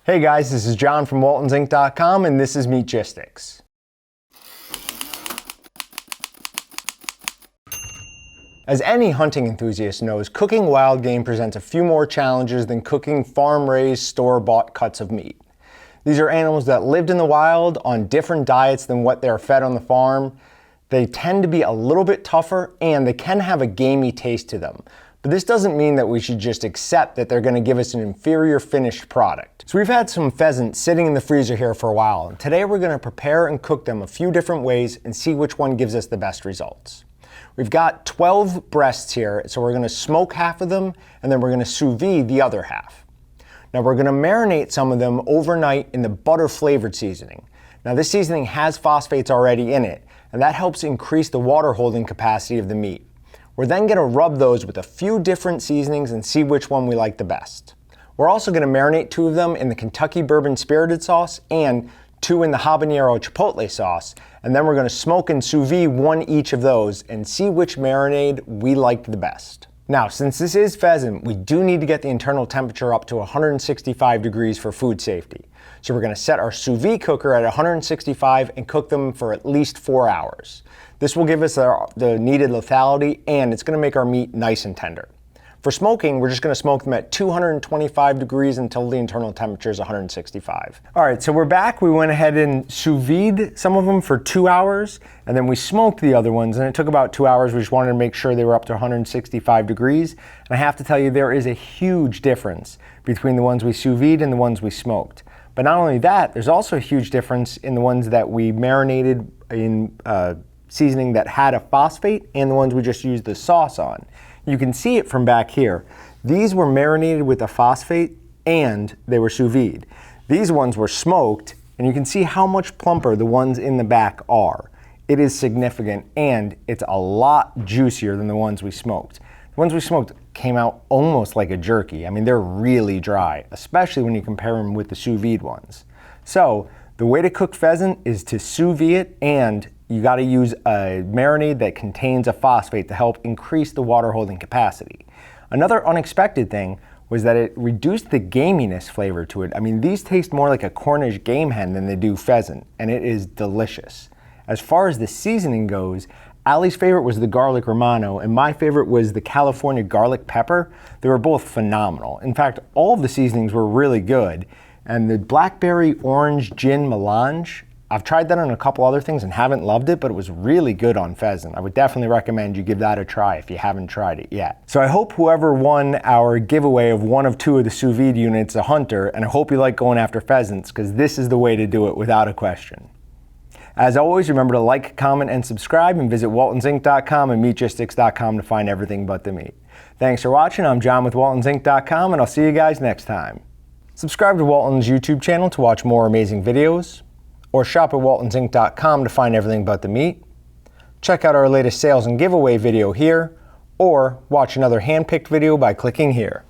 Hey guys, this is John from waltonsinc.com and this is Meatgistics. As any hunting enthusiast knows, cooking wild game presents a few more challenges than cooking farm-raised, store-bought cuts of meat. These are animals that lived in the wild on different diets than what they're fed on the farm. They tend to be a little bit tougher and they can have a gamey taste to them. But this doesn't mean that we should just accept that they're going to give us an inferior finished product. So we've had some pheasant sitting in the freezer here for a while, and today we're going to prepare and cook them a few different ways and see which one gives us the best results. We've got 12 breasts here, so we're going to smoke half of them and then we're going to sous vide the other half. Now we're going to marinate some of them overnight in the butter flavored seasoning. Now this seasoning has phosphates already in it, and that helps increase the water holding capacity of the meat. We're then going to rub those with a few different seasonings and see which one we like the best. We're also going to marinate 2 of them in the Kentucky bourbon spirited sauce and 2 in the habanero chipotle sauce, and then we're going to smoke and sous vide 1 each of those and see which marinade we liked the best. Now, since this is pheasant, we do need to get the internal temperature up to 165 degrees for food safety. So we're going to set our sous vide cooker at 165 and cook them for at least 4 hours. This will give us the needed lethality, and it's going to make our meat nice and tender. For smoking, we're just going to smoke them at 225 degrees until the internal temperature is 165. All right, so we're back. We went ahead and sous vide some of them for 2 hours, and then we smoked the other ones, and it took about 2 hours. We just wanted to make sure they were up to 165 degrees. And I have to tell you, there is a huge difference between the ones we sous vide and the ones we smoked. But not only that, there's also a huge difference in the ones that we marinated in seasoning that had a phosphate and the ones we just used the sauce on. You can see it from back here. These were marinated with a phosphate and they were sous vide. These ones were smoked, and you can see how much plumper the ones in the back are. It is significant, and it's a lot juicier than the ones we smoked. The ones we smoked came out almost like a jerky. I mean, they're really dry, especially when you compare them with the sous vide ones. So the way to cook pheasant is to sous vide it, and you got to use a marinade that contains a phosphate to help increase the water holding capacity. Another unexpected thing was that it reduced the gaminess flavor to it. I mean, these taste more like a Cornish game hen than they do pheasant, and it is delicious. As far as the seasoning goes, Allie's favorite was the garlic romano, and my favorite was the California garlic pepper. They were both phenomenal. In fact, all of the seasonings were really good, and the blackberry orange gin melange, I've tried that on a couple other things and haven't loved it, but it was really good on pheasant. I would definitely recommend you give that a try if you haven't tried it yet. So I hope whoever won our giveaway of 1 of 2 of the sous vide units, a hunter, and I hope you like going after pheasants, because this is the way to do it without a question. As always, remember to like, comment, and subscribe, and visit waltonsinc.com and meatgistics.com to find everything but the meat. Thanks for watching. I'm John with waltonsinc.com, and I'll see you guys next time. Subscribe to Walton's YouTube channel to watch more amazing videos, or shop at waltonsinc.com to find everything but the meat. Check out our latest sales and giveaway video here, or watch another hand-picked video by clicking here.